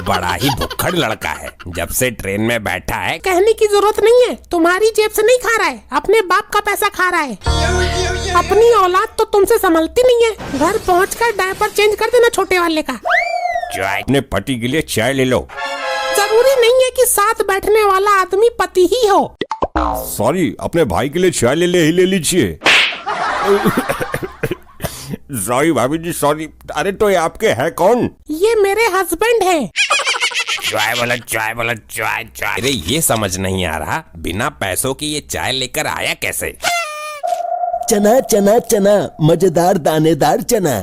बड़ा ही भुक्खड़ लड़का है, जब से ट्रेन में बैठा है। कहने की जरूरत नहीं है, तुम्हारी जेब से नहीं खा रहा है, अपने बाप का पैसा खा रहा है। अपनी औलाद तो तुमसे संभलती नहीं है। घर पहुंचकर डायपर चेंज कर देना छोटे वाले का। चाय, अपने पति के लिए चाय ले लो। जरूरी नहीं है कि साथ बैठने वाला आदमी पति ही हो। सॉरी, अपने भाई के लिए चाय ले लीजिए। सॉरी भाभी जी, सॉरी। अरे तो ये आपके है कौन? ये मेरे हस्बैंड हैं। चाय वाला, चाय वाला, चाय चाय। अरे ये समझ नहीं आ रहा, बिना पैसों की ये चाय लेकर आया कैसे? चना चना चना, मजेदार दानेदार चना।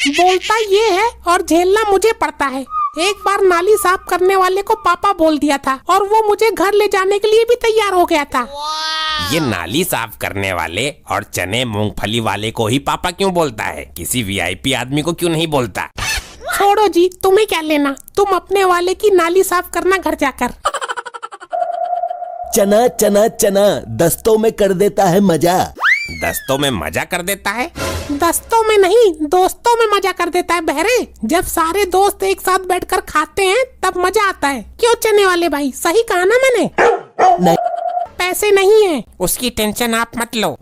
बोलता ये है और झेलना मुझे पड़ता है। एक बार नाली साफ करने वाले को पापा बोल दिया था और वो मुझे घर ले जाने के लिए भी तैयार हो गया था। ये नाली साफ करने वाले और चने मूंगफली वाले को ही पापा क्यों बोलता है? किसी वीआईपी आदमी को क्यों नहीं बोलता? छोड़ो जी, तुम्हें क्या लेना, तुम अपने वाले की नाली साफ करना घर जाकर। चना चना चना, दस्तों में कर देता है मजा। दस्तों में मजा कर देता है? दस्तों में नहीं, दोस्तों में मजा कर देता है बहरे। जब सारे दोस्त एक साथ बैठकर खाते हैं तब मजा आता है। क्यों चने वाले भाई, सही कहा ना मैंने? नहीं। पैसे नहीं है। उसकी टेंशन आप मत लो।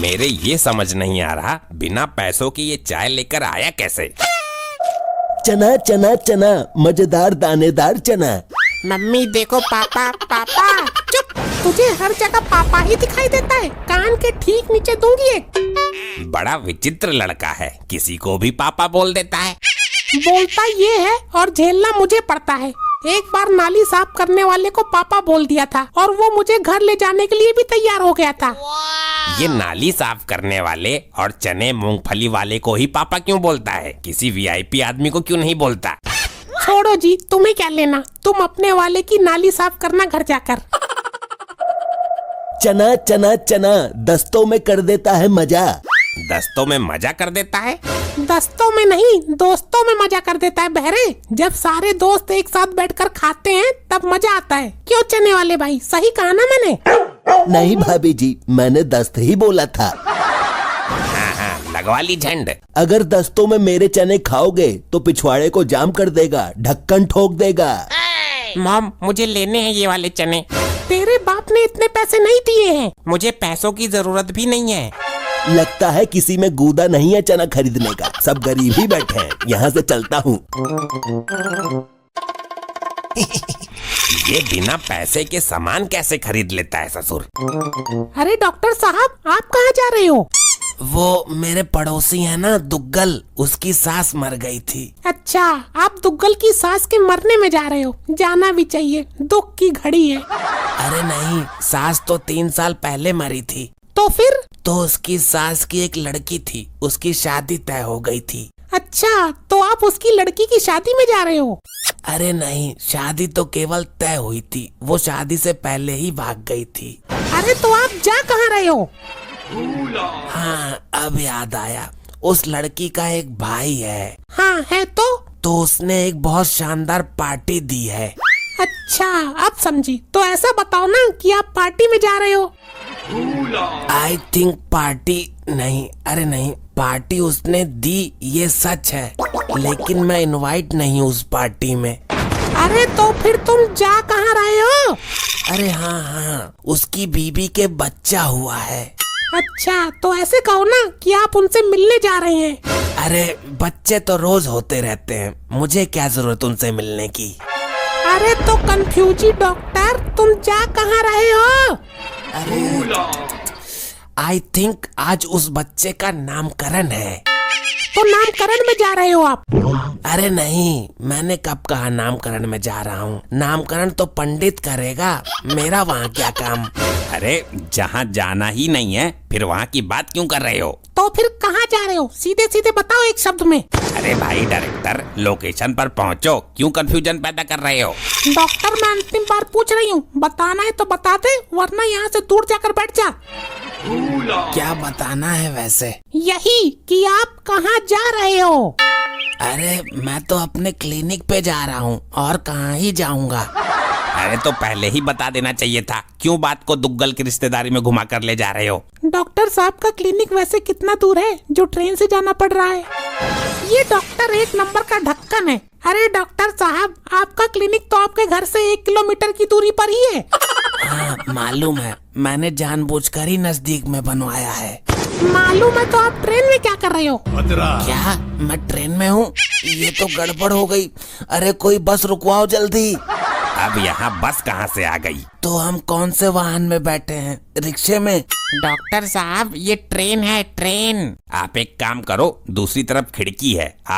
मेरे ये समझ नहीं आ रहा, बिना पैसों की ये चाय लेकर आया कैसे? चना चना चना, मजेदार दानेदार चना। मम्मी देखो, पापा पापा। चुप, तुझे हर जगह पापा ही दिखाई देता है। कान के ठीक नीचे दूंगी एक। बड़ा विचित्र लड़का है, किसी को भी पापा बोल देता है। बोलता ये है और झेलना मुझे पड़ता है। एक बार नाली साफ करने वाले को पापा बोल दिया था और वो मुझे घर ले जाने के लिए भी तैयार हो गया था। ये नाली साफ करने वाले और चने मूंगफली वाले को ही पापा क्यों बोलता है? किसी वीआईपी आदमी को क्यों नहीं बोलता? छोड़ो जी, तुम्हें क्या लेना, तुम अपने वाले की नाली साफ करना घर जाकर। चना चना चना, दस्तों में कर देता है मजा। दस्तों में मजा कर देता है? दस्तों में नहीं, दोस्तों में मजा कर देता है बहरे। जब सारे दोस्त एक साथ बैठकर खाते हैं तब मजा आता है। क्यों चने वाले भाई, सही कहा ना मैंने? नहीं भाभी जी, मैंने दस्त ही बोला था। हाँ, लगवा ली झंड। अगर दस्तों में मेरे चने खाओगे तो पिछवाड़े को जाम कर देगा, ढक्कन ठोक देगा। मॉम, मुझे लेने हैं ये वाले चने। तेरे बाप ने इतने पैसे नहीं दिए हैं। मुझे पैसों की जरूरत भी नहीं है। लगता है किसी में गूदा नहीं है चना खरीदने का, सब गरीब ही बैठे हैं। यहाँ से चलता हूँ। ये बिना पैसे के सामान कैसे खरीद लेता है ससुर? अरे डॉक्टर साहब, आप कहाँ जा रहे हो? वो मेरे पड़ोसी है ना दुग्गल, उसकी सास मर गई थी। अच्छा, आप दुग्गल की सास के मरने में जा रहे हो? जाना भी चाहिए, दुख की घड़ी है। अरे नहीं, सास तो 3 साल पहले मरी थी। तो फिर? तो उसकी सास की एक लड़की थी, उसकी शादी तय हो गई थी। अच्छा, तो आप उसकी लड़की की शादी में जा रहे हो? अरे नहीं, शादी तो केवल तय हुई थी, वो शादी से पहले ही भाग गई थी। अरे तो आप जा कहाँ रहे हो? हाँ, अब याद आया, उस लड़की का एक भाई है। हाँ है तो उसने एक बहुत शानदार पार्टी दी है। अच्छा, अब समझी। तो ऐसा बताओ ना कि आप पार्टी में जा रहे हो। आई थिंक पार्टी नहीं, अरे नहीं, पार्टी उसने दी ये सच है, लेकिन मैं इनवाइट नहीं हूँ उस पार्टी में। अरे तो फिर तुम जा कहाँ रहे हो? अरे हाँ, उसकी बीबी के बच्चा हुआ है। अच्छा, तो ऐसे कहो ना कि आप उनसे मिलने जा रहे हैं। अरे बच्चे तो रोज होते रहते हैं, मुझे क्या जरूरत उनसे मिलने की? अरे तो कंफ्यूजी डॉक्टर, तुम जा कहाँ रहे हो? आई थिंक आज उस बच्चे का नामकरण है। तो नामकरण में जा रहे हो आप? अरे नहीं, मैंने कब कहा नामकरण में जा रहा हूँ? नामकरण तो पंडित करेगा, मेरा वहाँ क्या काम? अरे जहाँ जाना ही नहीं है फिर वहाँ की बात क्यों कर रहे हो? तो फिर कहाँ जा रहे हो? सीधे सीधे बताओ एक शब्द में। अरे भाई डायरेक्टर, लोकेशन पर पहुँचो, क्यों कंफ्यूजन पैदा कर रहे हो? डॉक्टर, मैं अंतिम बार पूछ रही हूँ, बताना है तो बता दे, वरना यहाँ से दूर जाकर बैठ जा। क्या बताना है वैसे? यही कि आप कहाँ जा रहे हो। अरे मैं तो अपने क्लिनिक पे जा रहा हूँ, और कहाँ ही जाऊँगा। अरे तो पहले ही बता देना चाहिए था। क्यों बात को दुग्गल की रिश्तेदारी में घुमा कर ले जा रहे हो? डॉक्टर साहब का क्लिनिक वैसे कितना दूर है जो ट्रेन से जाना पड़ रहा है? ये डॉक्टर एक नंबर का ढक्कन है। अरे डॉक्टर साहब, आपका क्लिनिक तो आपके घर से 1 किलोमीटर की दूरी पर ही है। हाँ मालूम है, मैंने जानबूझकर ही नजदीक में बनवाया है। मालूम है, तो आप ट्रेन में क्या कर रहे हो? क्या मैं ट्रेन में हूँ? ये तो गड़बड़ हो गई। अरे कोई बस रुकवाओ जल्दी। अब यहाँ बस कहाँ से आ गई? तो हम कौन से वाहन में बैठे हैं? रिक्शे में? डॉक्टर साहब, ये ट्रेन है, ट्रेन। आप एक काम करो, दूसरी तरफ खिड़की है, आप